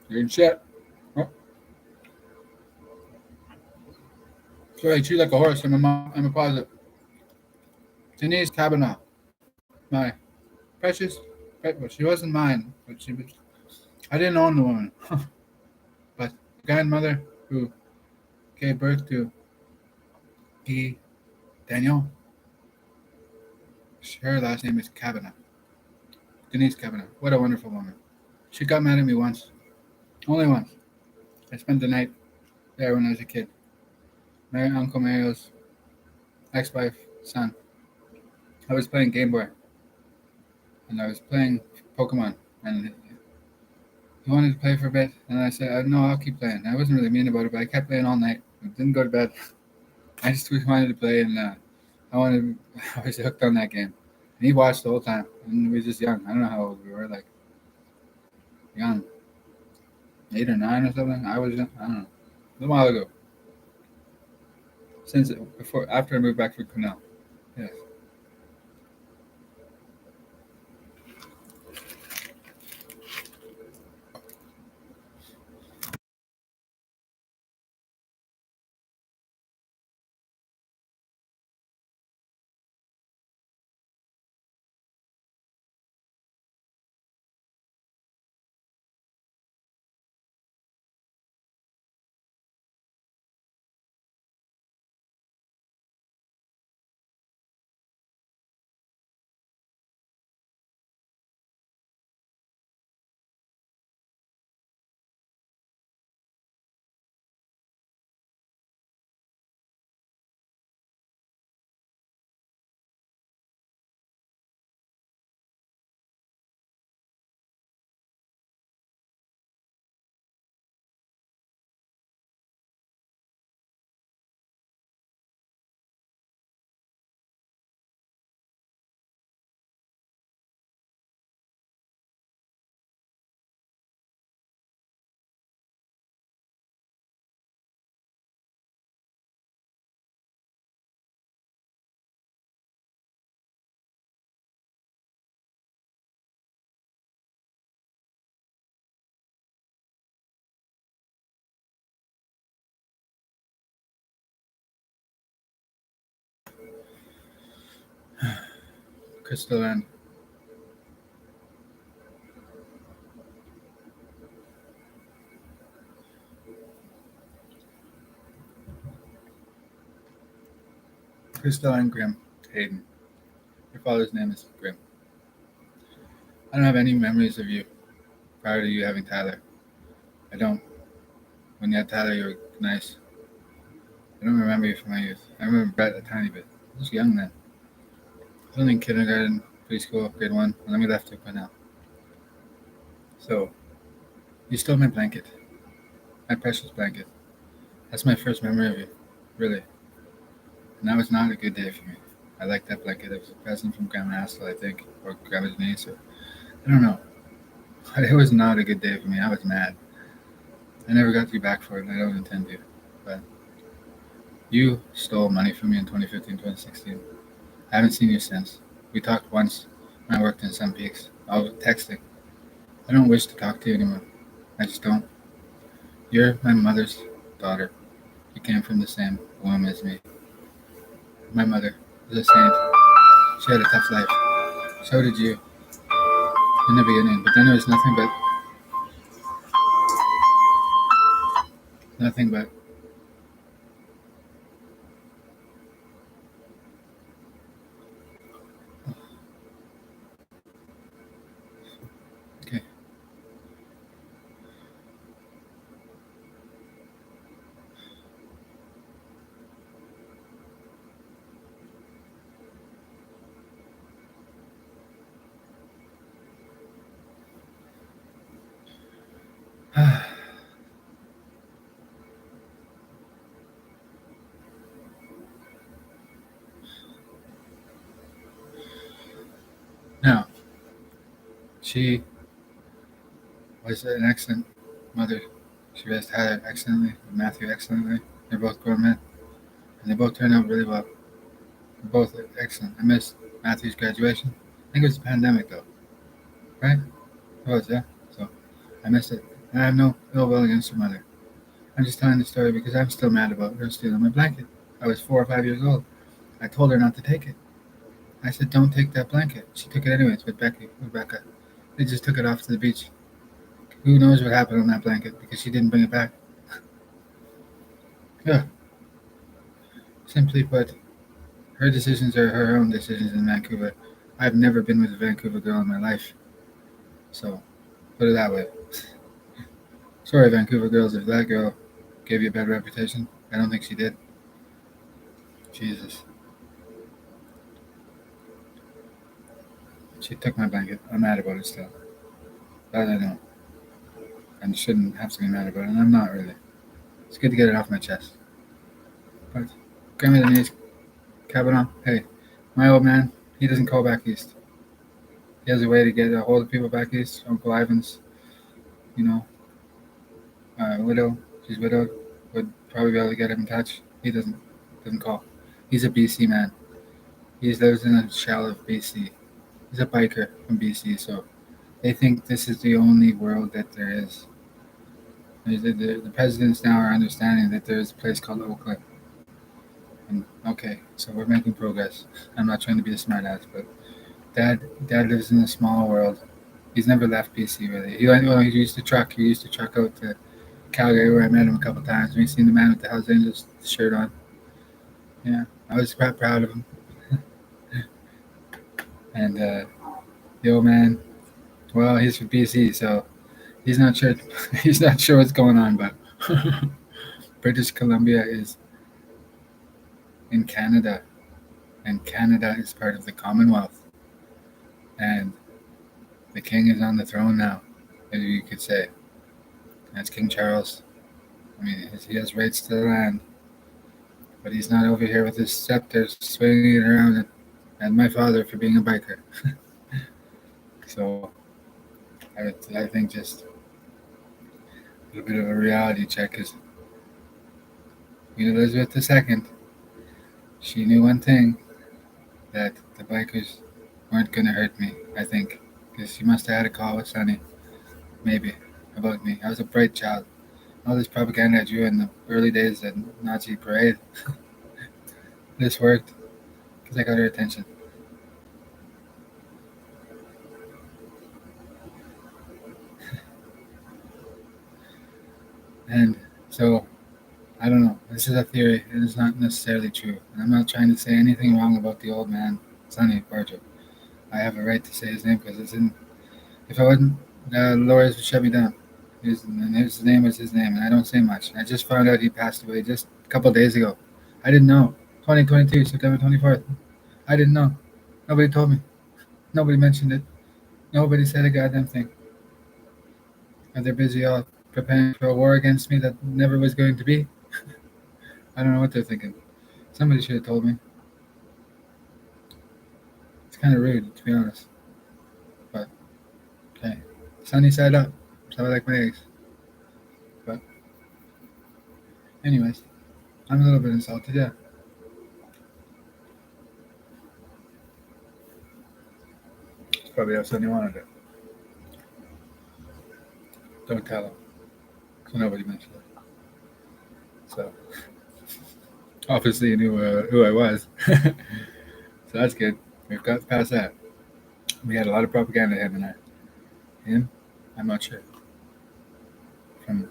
Good shit. Oh, so I chew like a horse. I'm a positive. Denise Kavanaugh, my precious. Well, she wasn't mine, but she was. I didn't own the woman, but the grandmother who gave birth to Guy Daniel, her last name is Kavanaugh. Denise Kavanaugh. What a wonderful woman. She got mad at me once. Only once. I spent the night there when I was a kid. My Uncle Mario's ex-wife, son. I was playing Game Boy, and I was playing Pokemon, and he wanted to play for a bit, and I said, no, I'll keep playing. I wasn't really mean about it, but I kept playing all night. I didn't go to bed. I just wanted to play, and I was hooked on that game. And he watched the whole time, and we were just young. I don't know how old we were, like young, 8 or 9 or something. I was young. I don't know. It was a while ago. After I moved back from Cornell. Yes. Crystal and Grimm Hayden. Your father's name is Grimm. I don't have any memories of you prior to you having Tyler. I don't. When you had Tyler, you were nice. I don't remember you from my youth. I remember Brett a tiny bit. I was young then. I was only in kindergarten, preschool, grade 1, and then we left it by now. So, you stole my blanket. My precious blanket. That's my first memory of you. Really. And that was not a good day for me. I liked that blanket. It was a present from Grandma Hassel, I think, or Grandma's niece, or I don't know. But it was not a good day for me. I was mad. I never got you back for it, and I don't intend to. But you stole money from me in 2015, 2016. I haven't seen you since. We talked once when I worked in Sun Peaks. I was texting. I don't wish to talk to you anymore. I just don't. You're my mother's daughter. You came from the same womb as me. My mother was a saint. She had a tough life. So did you in the beginning. But then it was nothing but. Okay. Now, she was an excellent mother. She raised Tyler excellently, Matthew excellently. They're both grown men, and they both turned out really well. They're both excellent. I missed Matthew's graduation. I think it was the pandemic, though, right? It was, yeah. So I missed it. I have no ill will against her mother. I'm just telling the story because I'm still mad about her stealing my blanket. I was 4 or 5 years old. I told her not to take it. I said, "Don't take that blanket." She took it anyways with Rebecca. They just took it off to the beach. Who knows what happened on that blanket because she didn't bring it back. Yeah, simply put, her decisions are her own decisions in Vancouver. I've never been with a Vancouver girl in my life, so put it that way. Sorry, Vancouver girls, if that girl gave you a bad reputation. I don't think she did. Jesus. She took my blanket. I'm mad about it still. That I know. And shouldn't have to be mad about it, and I'm not really. It's good to get it off my chest. But Grandma Denise, Kavanaugh, hey, my old man, he doesn't call back east. He has a way to get a hold of people back east. Uncle Ivan's, you know, widow, she's widowed, would probably be able to get him in touch. He doesn't call. He's a BC man. He lives in a shell of BC. He's a biker from BC, so they think this is the only world that there is. The presidents now are understanding that there is a place called Oakland. And okay, so we're making progress. I'm not trying to be a smartass, but dad lives in a small world. He's never left BC really. He used to truck. He used to truck out to Calgary where I met him a couple times. We seen the man with the Hells Angels shirt on. Yeah, I was quite proud of him. And the old man, well, he's from BC, so he's not sure. He's not sure what's going on, but British Columbia is in Canada, and Canada is part of the Commonwealth, and the king is on the throne now, as you could say. That's King Charles. I mean, he has rights to the land, but he's not over here with his scepter swinging it around at my father for being a biker. So I think just a little bit of a reality check is Queen Elizabeth II. She knew one thing, that the bikers weren't going to hurt me, I think, because she must have had a call with Sonny, maybe, about me. I was a bright child. All this propaganda I drew in the early days at Nazi parade, this worked because I got her attention. And so, I don't know. This is a theory. It is not necessarily true. And I'm not trying to say anything wrong about the old man, Sonny Barger. I have a right to say his name because it's in. If I wasn't, the lawyers would shut me down. His name was his name, and I don't say much. I just found out he passed away just a couple of days ago. I didn't know. 2022, September 24th. I didn't know. Nobody told me. Nobody mentioned it. Nobody said a goddamn thing. And they're busy all preparing for a war against me that never was going to be. I don't know what they're thinking. Somebody should have told me. It's kind of rude, to be honest. But, okay. Sunny side up. So I like my eggs. But, anyways, I'm a little bit insulted, yeah. It's probably how Sunny wanted it. Don't tell him. So nobody mentioned it. So, obviously you knew who I was. So that's good. We've got past that. We had a lot of propaganda, him and I. Him? I'm not sure. From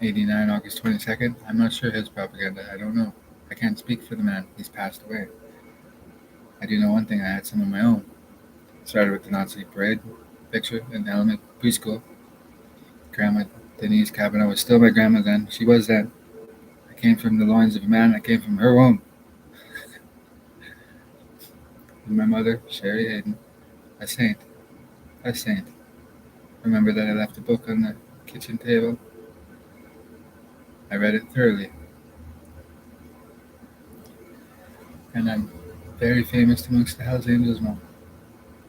89, August 22nd, I'm not sure his propaganda. I don't know. I can't speak for the man. He's passed away. I do know one thing. I had some of my own. Started with the Nazi parade picture in preschool. Grandma Denise Kavanaugh was still my grandma then. She was then. I came from the loins of a man. I came from her womb. And my mother, Sherry Hayden, a saint. A saint. Remember that I left a book on the kitchen table? I read it thoroughly. And I'm very famous amongst the Hells Angels now.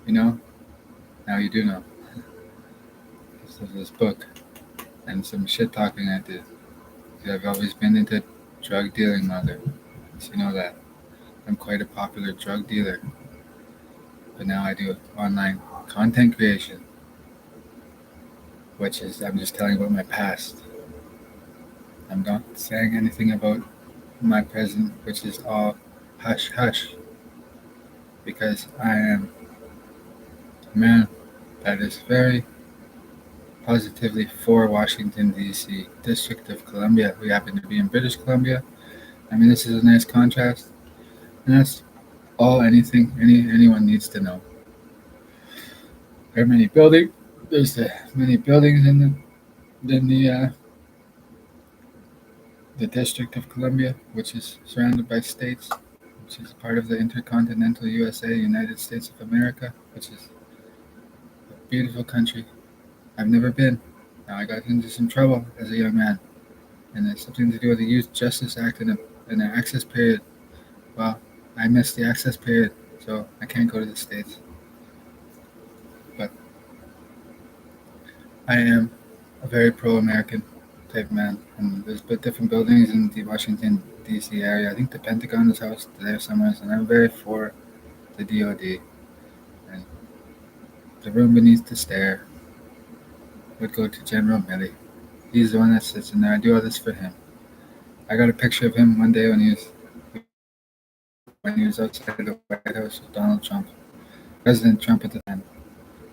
You know? Now you do know. Because of this book and some shit talking I did. I've always been into drug dealing, mother. So you know that. I'm quite a popular drug dealer. But now I do online content creation. which is I'm just telling about my past. I'm not saying anything about my present, which is all hush hush, because I am a man that is very positively for Washington, D.C., District of Columbia. We happen to be in British Columbia. I mean, this is a nice contrast, and that's all anyone needs to know. There are many buildings. There's many buildings in the District of Columbia, which is surrounded by states, which is part of the intercontinental USA, United States of America, which is a beautiful country. I've never been. Now I got into some trouble as a young man, and it's something to do with the Youth Justice Act and an access period. Well, I missed the access period, so I can't go to the states. But I am a very pro-American type man, and there's different buildings in the Washington D.C. area. I think the Pentagon is housed there somewhere, and I'm very for the DoD. And the room beneath the stair would go to General Milley. He's the one that sits in there. I do all this for him. I got a picture of him one day when he was outside of the White House with Donald Trump, President Trump at the time.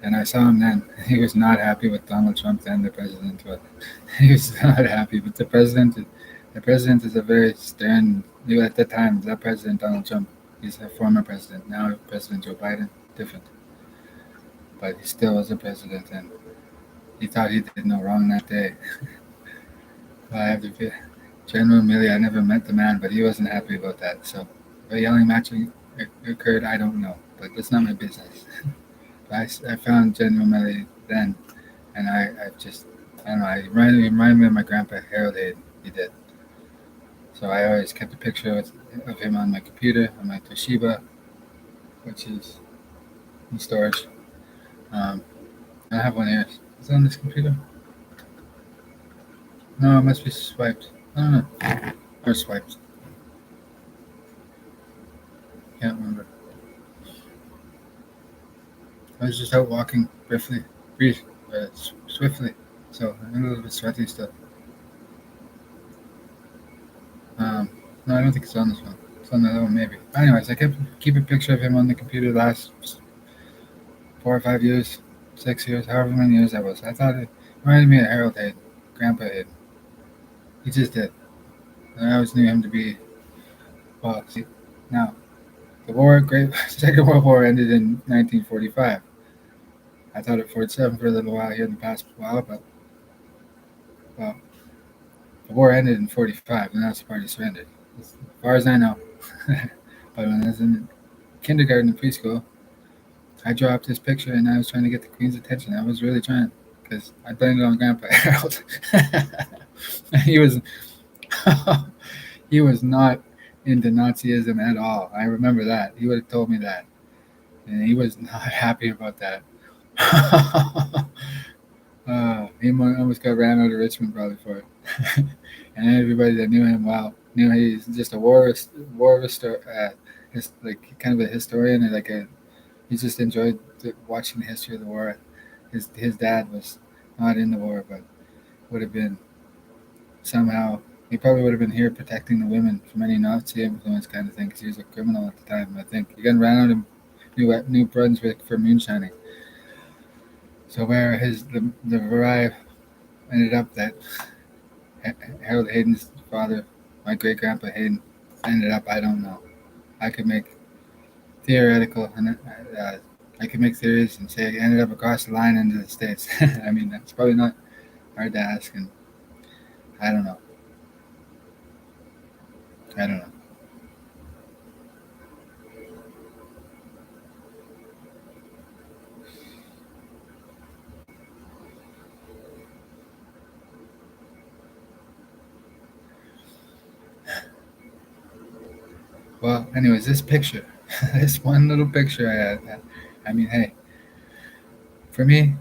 And I saw him then. He was not happy with Donald Trump then, the president. But he was not happy. But the president is a very stern. At the time, that President Donald Trump, he's a former president. Now President Joe Biden, different. But he still was a president, and he thought he did no wrong that day. I have to be General Milley. I never met the man, but he wasn't happy about that. So, a yelling match occurred. I don't know, but that's not my business. I found General Milley then, and I don't know. It reminded me of my grandpa Harold Hayden. He did. So I always kept a picture of him on my computer, on my Toshiba, which is in storage. I have one here. Is it on this computer? No, it must be swiped. I don't know. Or swiped. Can't remember. I was just out walking swiftly, so I'm a little bit sweaty still. No, I don't think it's on this one. It's on the other one, maybe. Anyways, I keep a picture of him on the computer the last 4 or 5 years, 6 years, however many years that was. I thought it reminded me of Harold Hayden, Grandpa Hayden. He just did. And I always knew him to be, well, see, now, Second World War ended in 1945. I thought at 47 for a little while here in the past while, but, well, the war ended in 45, and that's the party surrendered, as far as I know. But when I was in kindergarten and preschool, I dropped his picture, and I was trying to get the Queen's attention. I was really trying, because I blamed it on Grandpa Harold. he was, he was not into Nazism at all. I remember that. He would have told me that, and he was not happy about that. He almost got ran out of Richmond probably for it. And everybody that knew him well knew he's just a like kind of a historian, and he just enjoyed watching the history of the war. His dad was not in the war, but would have been somehow. He probably would have been here protecting the women from any Nazi influence kind of thing, because he was a criminal at the time. I think he got ran out of New Brunswick for moonshining. So where the variety ended up that Harold Hayden's father, my great grandpa Hayden, ended up, I don't know. I could make theoretical, and I could make theories and say it ended up across the line into the States. I mean, that's probably not hard to ask, and I don't know. I don't know. Well, anyways, this picture, this one little picture I had, I mean, hey, for me,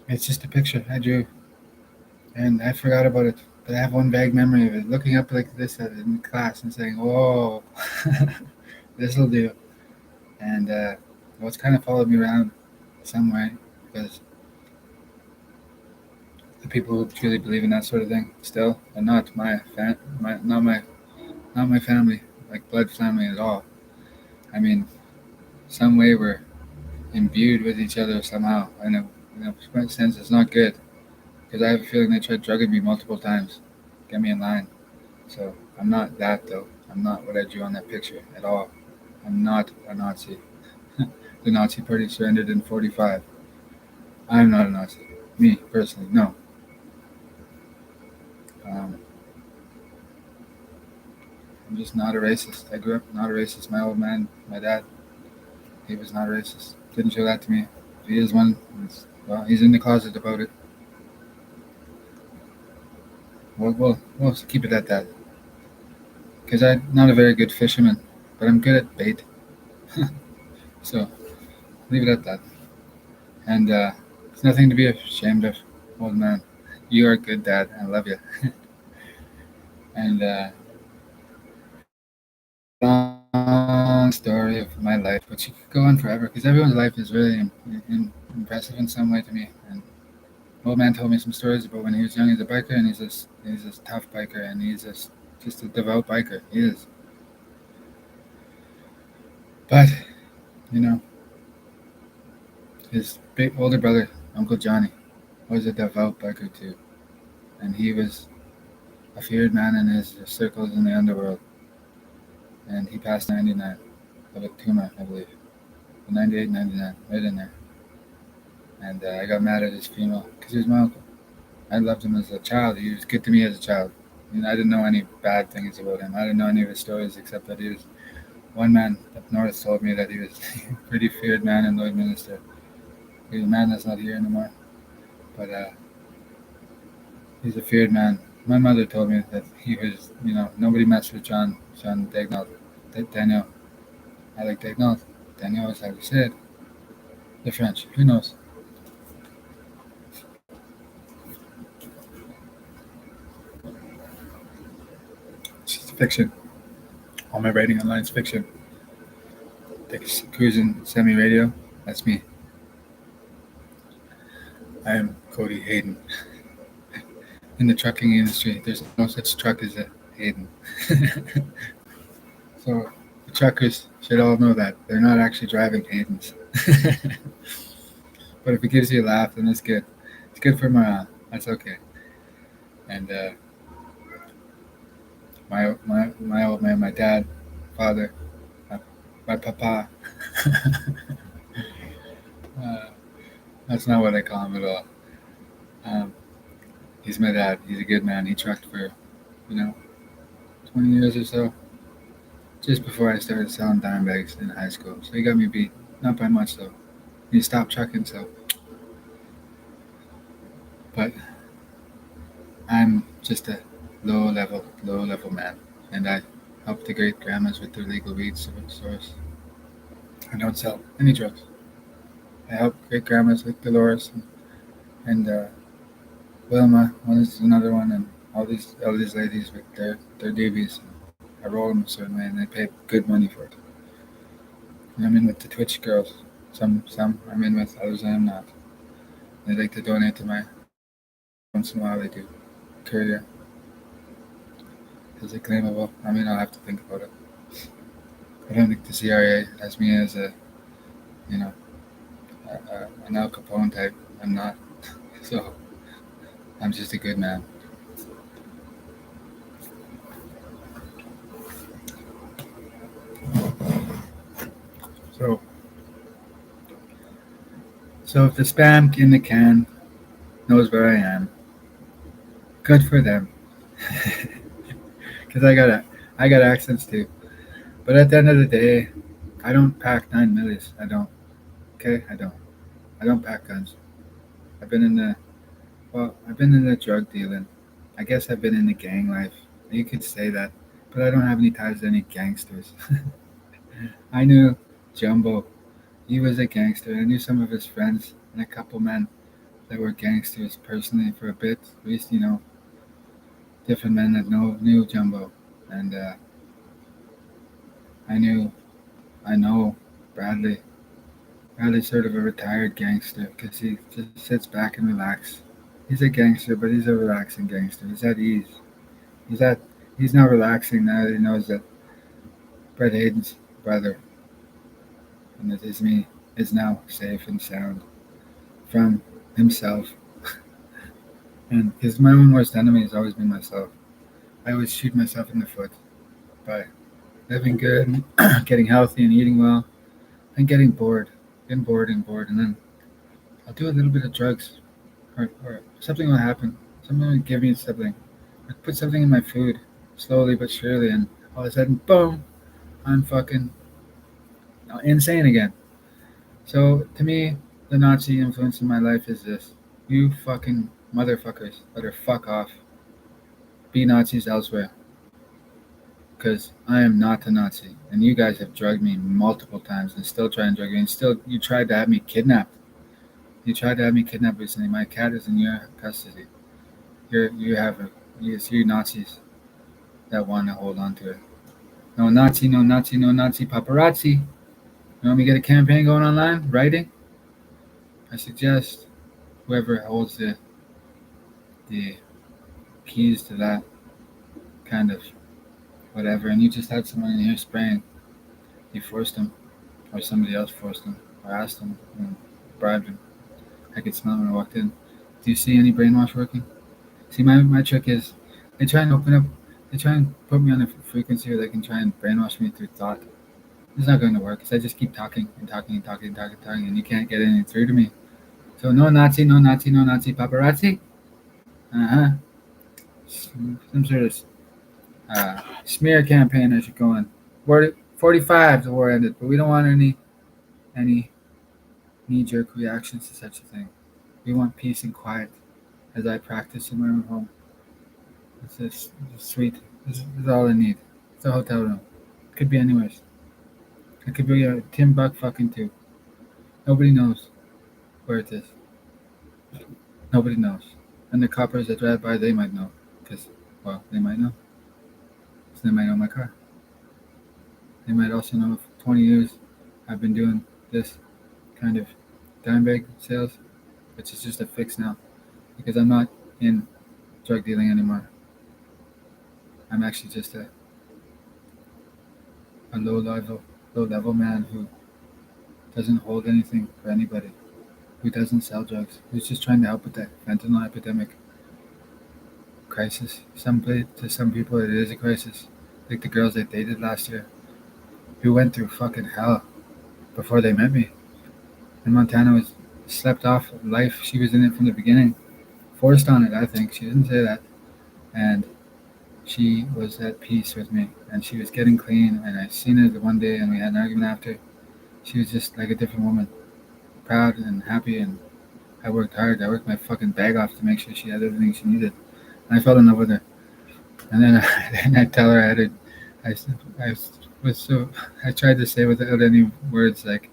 it's just a picture I drew, and I forgot about it. But I have one vague memory of it, looking up like this at it in class and saying, "Whoa, this'll do." And well, it's kind of followed me around some way, because the people who truly believe in that sort of thing still, and not not my family, like blood family at all. I mean, some way we're imbued with each other somehow, and in a sense, it's not good because I have a feeling they tried drugging me multiple times, get me in line. So I'm not that though. I'm not what I drew on that picture at all. I'm not a Nazi. The Nazi Party surrendered in '45. I'm not a Nazi. Me personally, no. Um, I'm just not a racist. I grew up not a racist. My old man, my dad, he was not a racist. Didn't show that to me. If he is one, well, he's in the closet about it. We'll keep it at that. Because I'm not a very good fisherman, but I'm good at bait. So leave it at that. And it's nothing to be ashamed of, old man. You are a good dad. I love you. And long story of my life, but you could go on forever because everyone's life is really impressive in some way to me. And old man told me some stories about when he was young as a biker, and he's this tough biker, and he's just a devout biker. He is. But you know, his big older brother, Uncle Johnny, was a devout biker too, and he was a feared man in his circles in the underworld. And he passed 99 of a tumor, I believe. 98, 99, right in there. And I got mad at his funeral because he was my uncle. I loved him as a child. He was good to me as a child. I mean, I didn't know any bad things about him. I didn't know any of his stories except that he was one man up north told me that he was a pretty feared man in Lloydminster. He's a man that's not here anymore, but he's a feared man. My mother told me that he was, nobody messed with John Dagnall, Daniel. I like Dagnall. Daniel is how you say it. The French. Who knows? It's just fiction. All my writing online is fiction. The cruising semi radio, that's me. I am Cody Hayden. In the trucking industry, there's no such truck as a Hayden. So the truckers should all know that. They're not actually driving Haydens. But if it gives you a laugh, then it's good. It's good for morale. That's okay. And my old man, my dad, father, my, my papa. uh, that's not what I call him at all. Um, he's my dad. He's a good man. He trucked for, you know, 20 years or so, just before I started selling dime bags in high school. So he got me beat. Not by much though. He stopped trucking, so. But I'm just a low level man, and I help the great grandmas with their legal weed source. I don't sell any drugs. I help great grandmas like Dolores and Wilma. One is another one, and all these ladies with their doobies. I roll them a certain way, and they pay good money for it. And I'm in with the Twitch girls. Some I'm in with, others I am not. They like to donate to my. Once in a while they do. Courier. Is it claimable? I mean, I'll have to think about it. I don't think the CRA has me as you know, an Al Capone type. I'm not. So I'm just a good man. So, so if the spam in the can knows where I am, good for them. Because I got accents too. But at the end of the day, I don't pack 9 millis. I don't. Okay, I don't. I don't pack guns. I've been in the I've been in the drug dealing. I guess I've been in the gang life. You could say that, but I don't have any ties to any gangsters. I knew Jumbo. He was a gangster. I knew some of his friends and a couple men that were gangsters personally for a bit. At least, different men that knew Jumbo. And I knew, I know Bradley's sort of a retired gangster because he just sits back and relax. He's a gangster, but he's a relaxing gangster. He's at ease. He's at he's not relaxing now that he knows that Brett Hayden's brother, and that is me, is now safe and sound from himself. And because my own worst enemy has always been myself. I always shoot myself in the foot by living good, getting healthy, and eating well, and getting bored, and bored, and then I'll do a little bit of drugs, or something will happen. Someone will give me something. I put something in my food, slowly but surely, and all of a sudden, boom, I'm fucking insane again. So to me, the Nazi influence in my life is this: you fucking motherfuckers better fuck off. Be Nazis elsewhere, because I am not a Nazi, and you guys have drugged me multiple times and still try and drug me, and still you tried to have me kidnapped. You tried to have me kidnapped recently. My cat is in your custody. You have a it's you Nazis that want to hold on to it. No Nazi, no Nazi, no Nazi paparazzi. You want me to get a campaign going online? Writing? I suggest whoever holds the keys to that kind of whatever, and you just had someone in here spraying. You forced them, or somebody else forced them, or asked them, and bribed them. I could smell it when I walked in. Do you see any brainwash working? See, my trick is they try and open up, they try and put me on a frequency where they can try and brainwash me through thought. It's not going to work because I just keep talking and talking and talking and talking and talking, and you can't get anything through to me. So no Nazi, no Nazi, no Nazi paparazzi. Uh-huh. Some sort of smear campaign I should go on. 45, the war ended, but we don't want any knee-jerk reactions to such a thing. We want peace and quiet, as I practice in my own home. It's sweet. This is all I need. It's a hotel room. Could be anywhere. It could be a Timbuk too. Nobody knows where it is. Nobody knows. And the coppers that drive by, they might know. Because, well, they might know. So they might know my car. They might also know for 20 years I've been doing this kind of dime bag sales, which is just a fix now. Because I'm not in drug dealing anymore. I'm actually just a low level man who doesn't hold anything for anybody, who doesn't sell drugs, who's just trying to help with that fentanyl epidemic crisis. To some people, it is a crisis. Like the girls I dated last year, who went through fucking hell before they met me. And Montana was slept off life. She was in it from the beginning, forced on it. I think she didn't say that, and she was at peace with me, and she was getting clean. And I seen her the one day, and we had an argument after. She was just like a different woman, proud and happy, and I worked hard. I worked my fucking bag off to make sure she had everything she needed. And I fell in love with her. And then I tell her I was so, I tried to say without any words, like,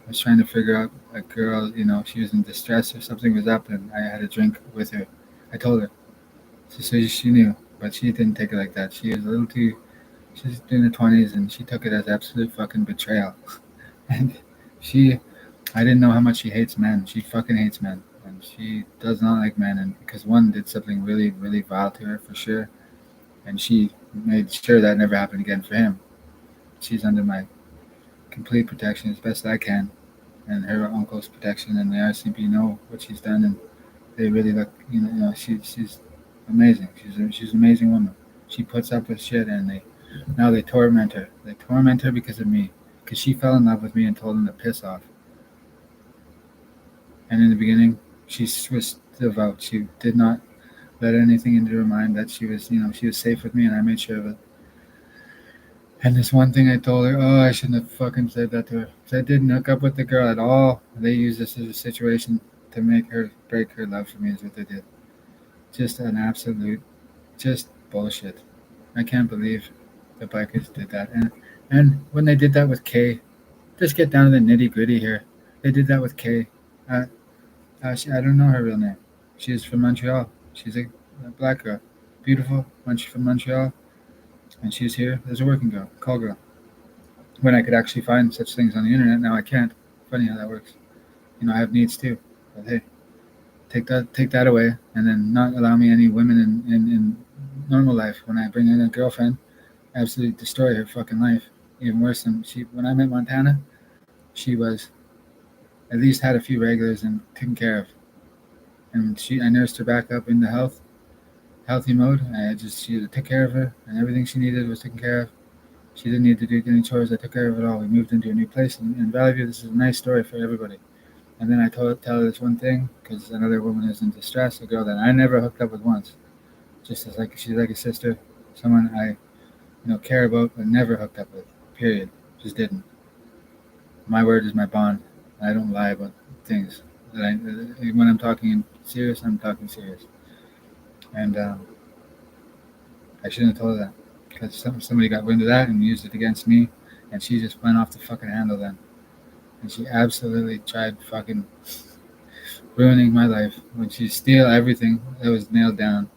I was trying to figure out a girl, she was in distress or something was up, and I had a drink with her. I told her. So she knew, but she didn't take it like that. She was a little too, she's in her 20s, and she took it as absolute fucking betrayal. And I didn't know how much she hates men. She fucking hates men. And she does not like men. And because one did something really, really vile to her, for sure. And she made sure that never happened again for him. She's under my complete protection as best I can. And her uncle's protection, and the RCMP know what she's done. And they really look, she's amazing. She's an amazing woman. She puts up with shit, and now they torment her. They torment her because of me. Because she fell in love with me and told him to piss off. And in the beginning, she was devout. She did not let anything into her mind that she was safe with me, and I made sure of it. And this one thing I told her, I shouldn't have fucking said that to her. So I didn't hook up with the girl at all. They used this as a situation to make her break her love for me, is what they did. Just an absolute, just bullshit. I can't believe the bikers did that. And when they did that with Kay, just get down to the nitty gritty here. They did that with Kay. I don't know her real name. She's from Montreal. She's a black girl. Beautiful. From Montreal. And she's here as a working girl, call girl. When I could actually find such things on the internet, now I can't. Funny how that works. I have needs too. But hey, Take that away, and then not allow me any women in normal life. When I bring in a girlfriend, absolutely destroy her fucking life. Even worse than she. When I met Montana, she was at least had a few regulars and taken care of. And I nursed her back up into healthy mode. She took care of her, and everything she needed was taken care of. She didn't need to do any chores. I took care of it all. We moved into a new place in Valley View. This is a nice story for everybody. And then I tell her this one thing because another woman is in distress, a girl that I never hooked up with once. Just as like she's like a sister, someone I care about but never hooked up with. Period. Just didn't. My word is my bond. I don't lie about things. When I'm talking serious, I'm talking serious. And I shouldn't have told her that because somebody got wind of that and used it against me, and she just went off the fucking handle then. And she absolutely tried fucking ruining my life when she steal everything that was nailed down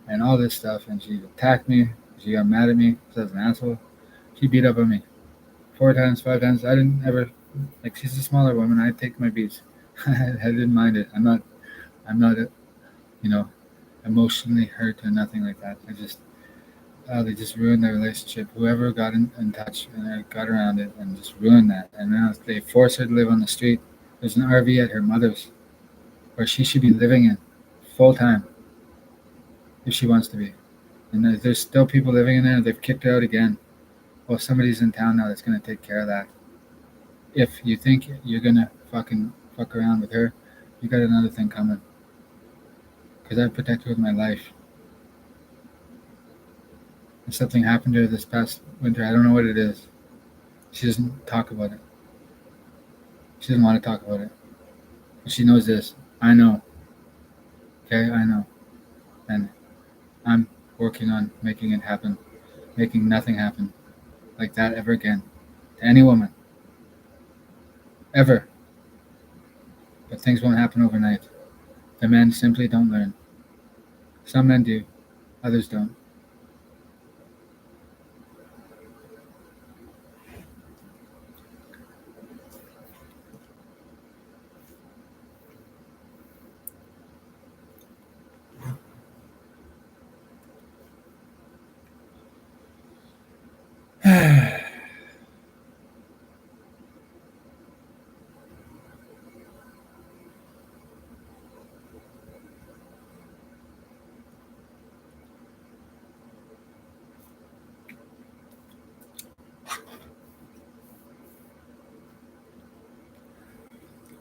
and all this stuff. And she attacked me. She got mad at me because I was an asshole. She beat up on me 4 times, 5 times. I didn't ever like. She's a smaller woman. I take my beats. I didn't mind it. I'm not. You know, emotionally hurt or nothing like that. They just ruined their relationship. Whoever got in touch and I got around it and just ruined that. And now they force her to live on the street. There's an RV at her mother's where she should be living in full time if she wants to be. And there's still people living in there. They've kicked her out again. Well, somebody's in town now that's going to take care of that. If you think you're going to fucking fuck around with her, you got another thing coming. Because I protect her with my life. If something happened to her this past winter, I don't know what it is. She doesn't talk about it. She doesn't want to talk about it. But she knows this. I know. Okay, I know. And I'm working on making it happen. Making nothing happen like that ever again. To any woman. Ever. But things won't happen overnight. The men simply don't learn. Some men do. Others don't.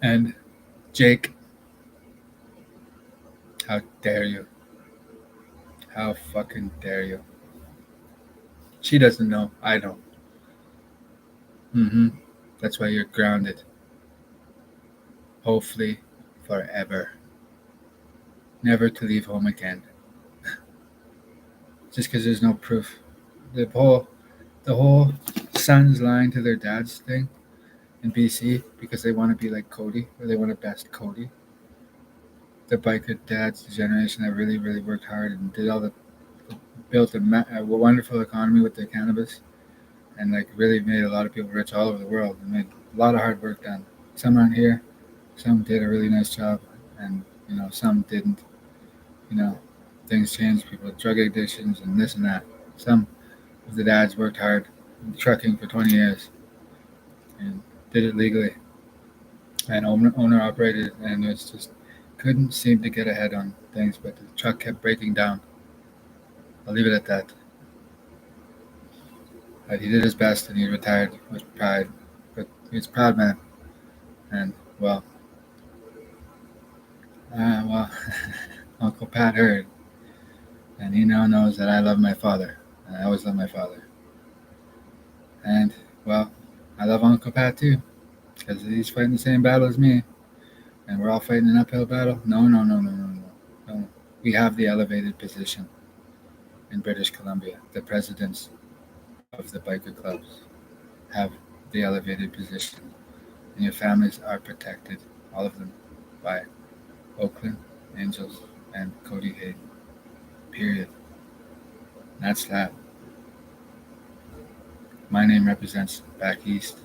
And Jake, how dare you? How fucking dare you? She doesn't know. I know. That's why you're grounded. Hopefully forever. Never to leave home again. Just because there's no proof. The whole sons lying to their dads thing in BC because they want to be like Cody or they want to best Cody. The biker dads, the generation that really, really worked hard and did all the built a wonderful economy with their cannabis and like really made a lot of people rich all over the world and made a lot of hard work done. Some aren't here, some did a really nice job, and some didn't. Things changed. People with drug addictions and this and that. Some of the dads worked hard, trucking for 20 years, and did it legally, and owner operated, and it's just couldn't seem to get ahead on things. But the truck kept breaking down. I'll leave it at that. But he did his best, and he retired with pride. But he was a proud man, and well, Uncle Pat heard, and he now knows that I love my father, and I always love my father. And well, I love Uncle Pat too, because he's fighting the same battle as me, and we're all fighting an uphill battle. No. We have the elevated position in British Columbia. The presidents of the biker clubs have the elevated position, and your families are protected, all of them, by Oakland Angels and Cody Hayden. Period. And that's that. My name represents back east,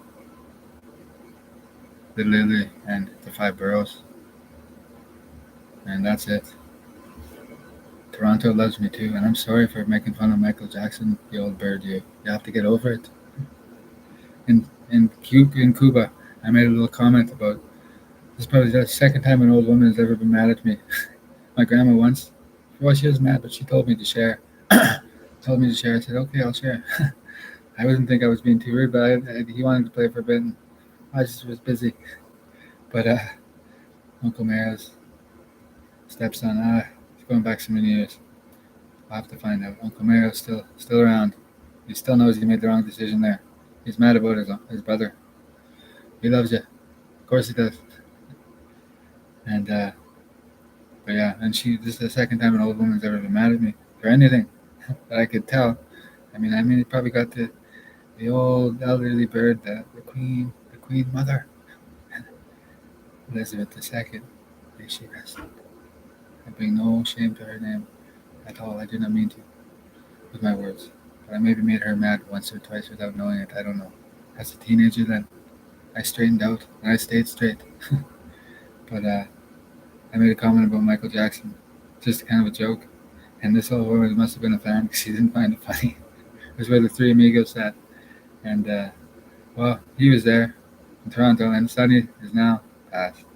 the Lily and the 5 boroughs, And that's it. Toronto loves me too, and I'm sorry for making fun of Michael Jackson, the old bird. You have to get over it. In Cuba, I made a little comment about this is probably the second time an old woman has ever been mad at me. My grandma once, well, she was mad, but she told me to share. Told me to share. I said, okay, I'll share. I didn't think I was being too rude, but he wanted to play for a bit, and I just was busy. But Uncle Mario's stepson, he's going back so many years. I'll have to find out. Uncle Mario's still around. He still knows he made the wrong decision there. He's mad about his brother. He loves you. Of course he does. And but yeah, and this is the second time an old woman's ever been mad at me for anything that I could tell. I mean, he probably got the old elderly bird, the queen mother, Elizabeth II. May she rest. I bring no shame to her name at all. I do not mean to with my words, but I maybe made her mad once or twice without knowing it. I don't know. As a teenager, then I straightened out and I stayed straight. But I made a comment about Michael Jackson, just kind of a joke. And this old woman must have been a fan because she didn't find it funny. It was where the Three Amigos sat. And, well, he was there in Toronto, and Sonny is now passed.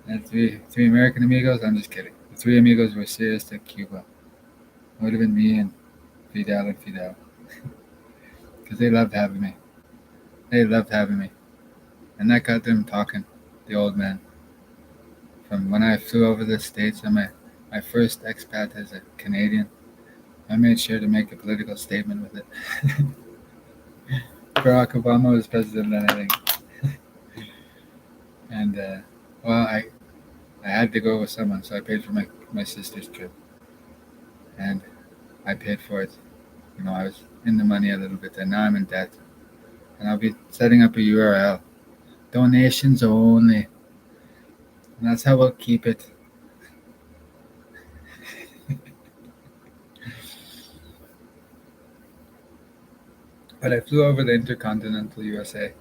And three American Amigos? I'm just kidding. The Three Amigos were serious to Cuba. It would have been me and Fidel. Because they loved having me. And that got them talking, the old man. From when I flew over the States on my first expat as a Canadian, I made sure to make a political statement with it. Barack Obama was president then, I think. And, well, I had to go with someone, so I paid for my sister's trip. And I paid for it. I was in the money a little bit, and now I'm in debt. And I'll be setting up a URL. Donations only. And that's how we'll keep it. But I flew over the intercontinental USA.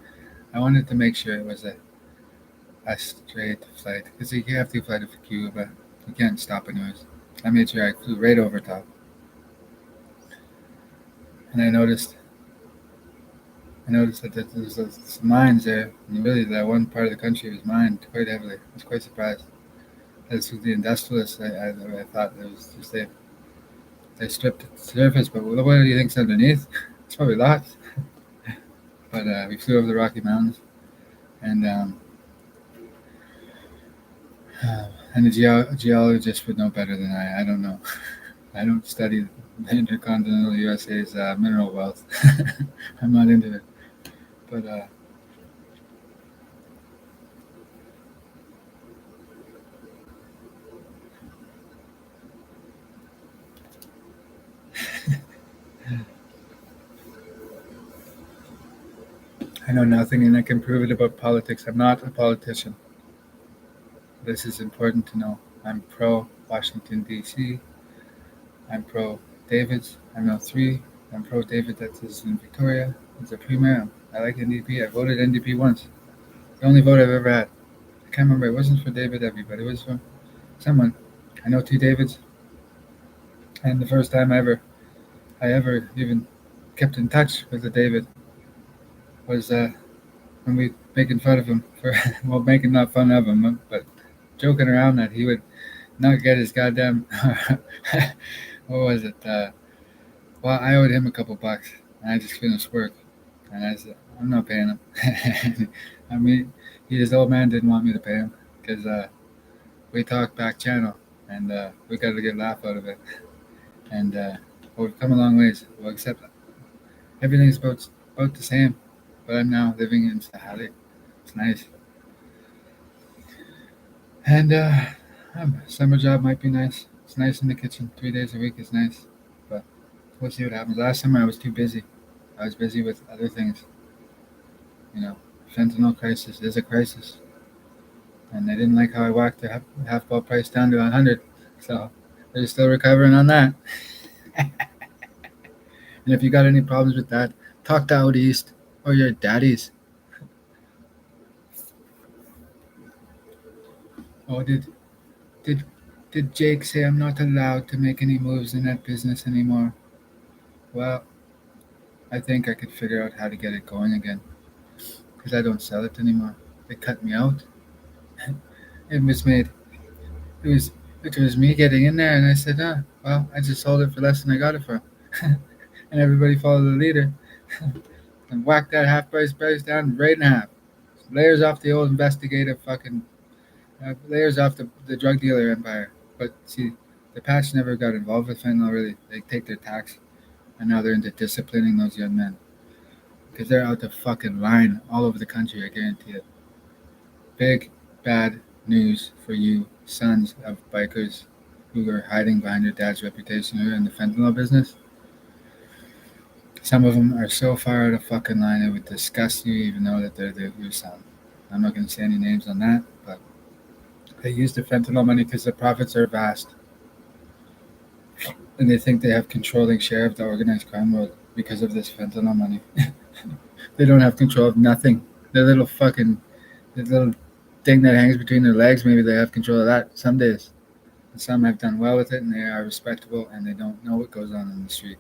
I wanted to make sure it was a straight flight, because you have to fly to Cuba. You can't stop anyways. I made sure I flew right over top. And I noticed that there's some mines there, and really that one part of the country was mined quite heavily. I was quite surprised. As the industrialists, I thought it was just they stripped the surface, but what do you think's underneath? It's probably lots. But we flew over the Rocky Mountains, and the geologist would know better than I. I don't know. I don't study the intercontinental USA's mineral wealth. I'm not into it. But I know nothing, and I can prove it about politics. I'm not a politician. This is important to know. I'm pro Washington, D.C. I'm pro Davids. I'm now 3. I'm pro David that is in Victoria. He's a premier. I like NDP. I voted NDP once. The only vote I've ever had. I can't remember. It wasn't for David Eby, but it was for someone. I know 2 Davids. And the first time I ever even kept in touch with a David was when we making fun of him for, well, making not fun of him, but joking around that he would not get his goddamn, what was it? Well, I owed him a couple bucks, and I just finished work, and I said, I'm not paying him. I mean, his old man didn't want me to pay him, because we talked back channel, and we got a good laugh out of it. And we've come a long ways. Well, except everything's about the same. But I'm now living in Sahali. It's nice. And summer job might be nice. It's nice in the kitchen. 3 days a week is nice. But we'll see what happens. Last summer I was too busy. I was busy with other things. Fentanyl crisis is a crisis. And they didn't like how I whacked the half ball price down to 100. So they're still recovering on that. And if you got any problems with that, talk to Out East or your daddies. Oh, did Did did Jake say I'm not allowed to make any moves in that business anymore? Well, I think I could figure out how to get it going again because I don't sell it anymore. They cut me out. It was made. It was it was me getting in there, and I said, "Ah, well, I just sold it for less than I got it for," and everybody followed the leader and whacked that half price down right in half. Layers off the old investigative fucking layers off the drug dealer empire. But see, the patch never got involved with fentanyl. Really, they take their tax, and now they're into disciplining those young men because they're out to fucking line all over the country. I guarantee it. Big bad news for you sons of bikers who are hiding behind your dad's reputation who are in the fentanyl business. Some of them are so far out of fucking line it would disgust you even though that they're your son. I'm not going to say any names on that, but they use the fentanyl money because the profits are vast, and they think they have controlling share of the organized crime world because of this fentanyl money. They don't have control of nothing. Their little fucking, the little thing that hangs between their legs, maybe they have control of that some days. And some have done well with it, and they are respectable, and they don't know what goes on in the street.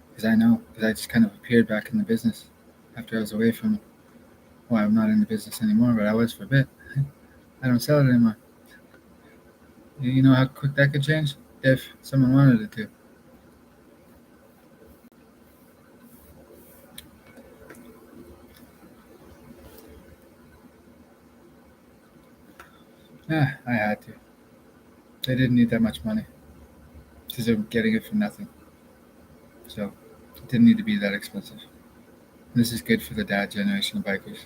Because I know, because I just kind of appeared back in the business after I was away from. Well, I'm not in the business anymore, but I was for a bit. I don't sell it anymore. You know how quick that could change if someone wanted it to. Yeah, I had to. They didn't need that much money because they're getting it for nothing. So it didn't need to be that expensive. This is good for the dad generation of bikers.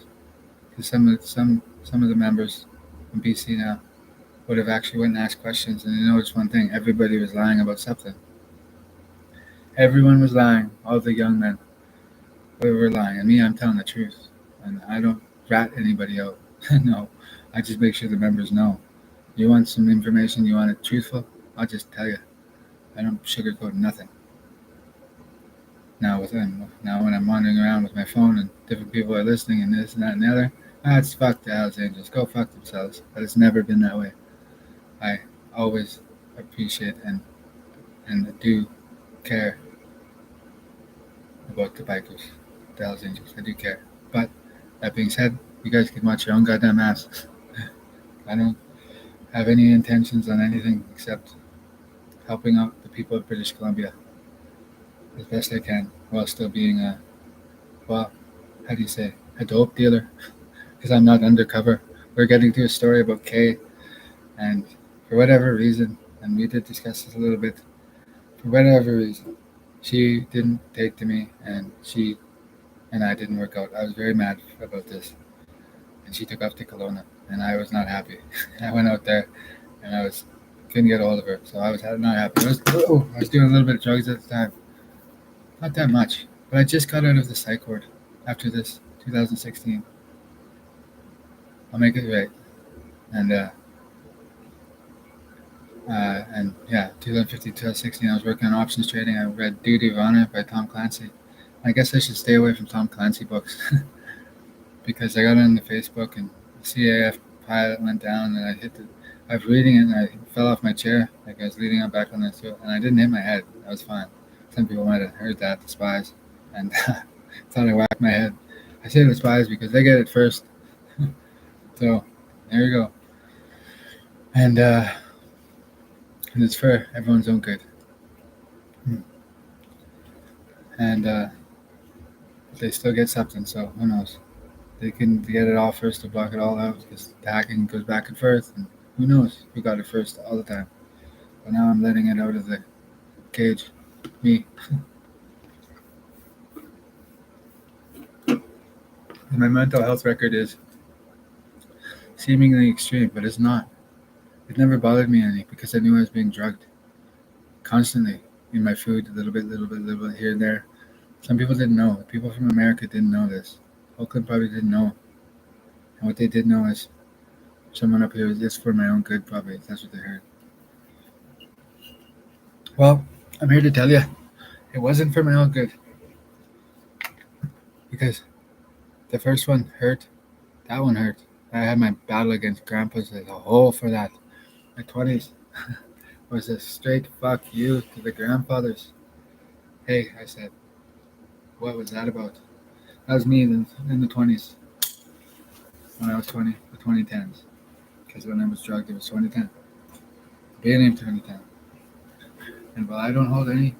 Because some of the members in BC now would have actually went and asked questions, and you know it's one thing: everybody was lying about something. Everyone was lying. All the young men were lying, and me, I'm telling the truth, and I don't rat anybody out. No, I just make sure the members know. You want some information? You want it truthful? I'll just tell you. I don't sugarcoat nothing. Now when I'm wandering around with my phone and different people are listening and this and that and the other, that's fuck the Hells Angels. Go fuck themselves. But it's never been that way. I always appreciate and do care about the bikers, the Hells Angels. I do care. But that being said, you guys can watch your own goddamn ass. I don't have any intentions on anything except helping out the people of British Columbia as best I can while still being well, how do you say, a dope dealer because I'm not undercover. We're getting to a story about Kay, and for whatever reason, and we did discuss this a little bit, for whatever reason, she didn't take to me, and she and I didn't work out. I was very mad about this, and she took off to Kelowna, and I was not happy. I went out there, and couldn't get a hold of her, so I was not happy. I was doing a little bit of drugs at the time, not that much, but I just got out of the psych ward after this 2016. I'll make it right, and and yeah, 2015, 2016, I was working on options trading. I read Duty of Honor by Tom Clancy. I guess I should stay away from Tom Clancy books because I got on the Facebook and the CAF pilot went down and I was reading it and I fell off my chair. Like I was leaning up back on the stool and I didn't hit my head. I was fine. Some people might have heard that, the spies, and thought I whacked my head. I say the spies because they get it first. So there you go. And it's for everyone's own good. And they still get something, so who knows? They can get it all first to block it all out because the hacking goes back and forth, and who knows who got it first all the time. But now I'm letting it out of the cage. Me. And my mental health record is seemingly extreme, but it's not. It never bothered me any because I knew I was being drugged constantly in my food, a little bit here and there. Some people didn't know. People from America didn't know this. Oakland probably didn't know. And what they did know is someone up here was just for my own good, probably. That's what they heard. Well, I'm here to tell you, it wasn't for my own good. Because the first one hurt. That one hurt. I had my battle against grandpa's. There's a hole for that. My 20s was a straight fuck you to the grandfathers. Hey, I said, what was that about? That was me in the 20s when I was 20, the 2010s. Because when I was drugged, it was 2010. Beginning of 2010. And while I don't hold any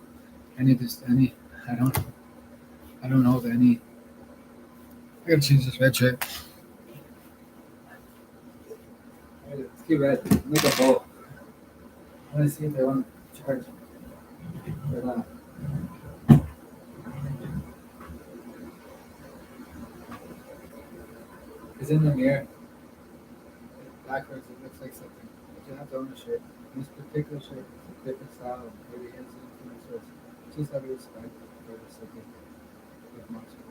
of this, I don't, I don't hold any. I gotta change this red shirt. Let's get red. Make a bowl. I want to see if they want to charge. But, it's in the mirror. Backwards, it looks like something. But you have to own a shirt. This particular shirt is a different style and really has influence. So it's just out of respect for the city of Moscow.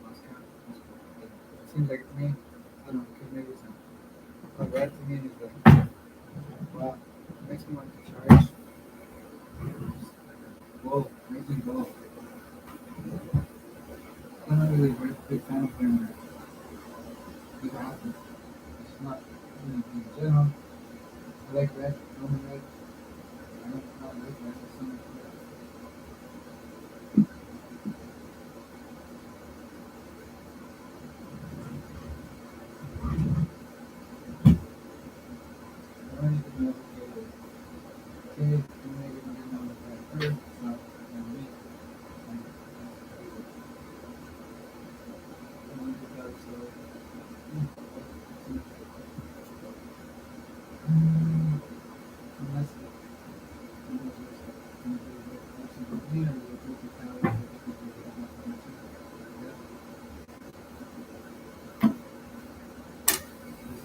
Moscow. Moscow. It seems like to me, I don't know, because maybe it's not. But red to me is like, wow, it makes me want to charge. Whoa, makes me go. I'm not really a big fan of them. It happens. It's not in general. I like red, normal red. I don't not like red, but some red. I don't even know if okay, maybe we didn't know what that hurt. It's not me. I don't think that was unless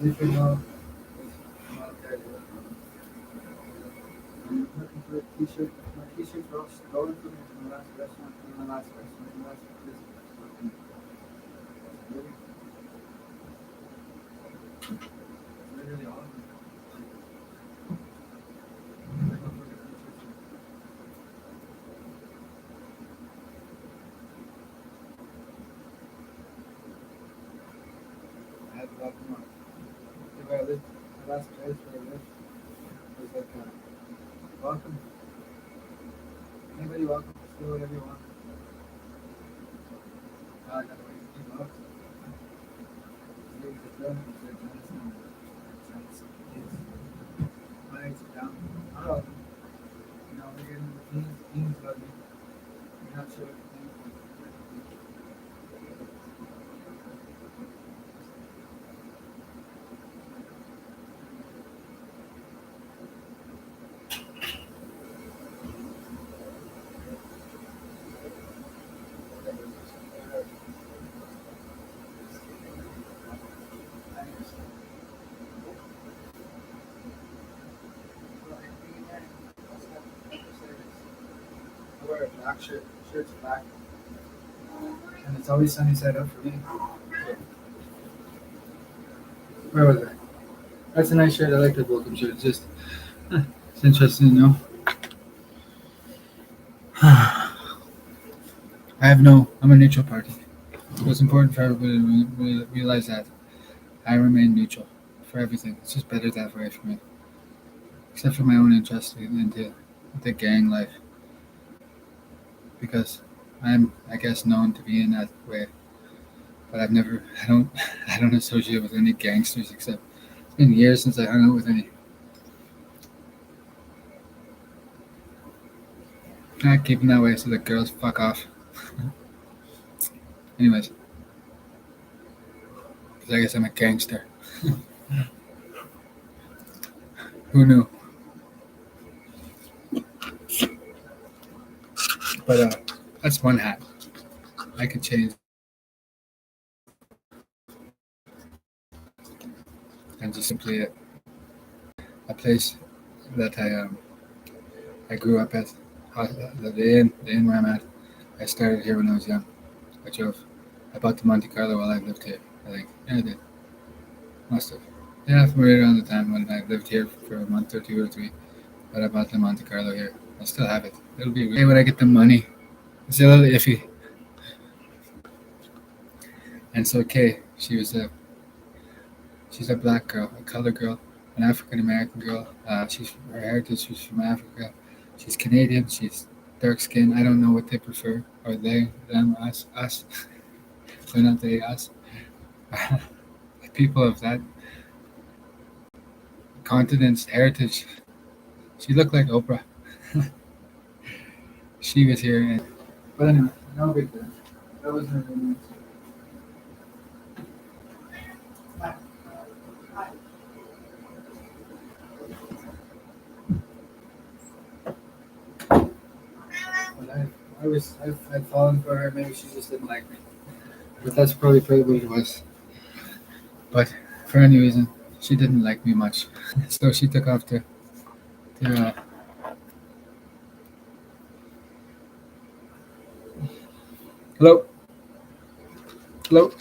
if you know, I'm looking for a t-shirt. My t-shirts are all stolen from me from the last restaurant, from the last restaurant, from the last restaurant. Literally all of them. I don't forget t-shirts. I had to lock them up. If I lived, the last place where I lived was like, welcome. Anybody welcome to steal whatever you want. I got away with people out. Maybe the film is their Johnson. Kids. My age is down. I love them. You know, we're getting the teens. Teens love me. You're not sure what to think. I wear a black shirt. Shirt's black. And it's always sunny side up for me. Where was I? That's a nice shirt. I like the welcome shirt. It's just, it's interesting to know. I'm a neutral party. So it's important for everybody to realize that I remain neutral for everything. It's just better that way for me. Except for my own interest into the gang life. Because I'm, I guess, known to be in that way. But I don't associate with any gangsters except it's been years since I hung out with any. Not keeping that way so the girls fuck off. Anyways, because I guess I'm a gangster. Who knew? But that's one hat. I could change. And just simply a place that I grew up at. The inn where I'm at. I started here when I was young. I drove. I bought the Monte Carlo while I lived here. I think. Yeah, I did. Must have. Yeah, from right around the time when I lived here for a month or two or three. But I bought the Monte Carlo here. I still have it. It'll be hey, when I get the money. It's a little iffy. And so Kay, she's a black girl, a colored girl, an African American girl. She's her heritage. She's from Africa. She's Canadian. She's dark skinned. I don't know what they prefer. Or they, them, us, us. They're not they, us. People of that continent's heritage. She looked like Oprah. She was here, but anyway, no big deal. That was her name. But I'd fallen for her. Maybe she just didn't like me. But that's probably what it was. But for any reason, she didn't like me much. So she took off to hello, hello.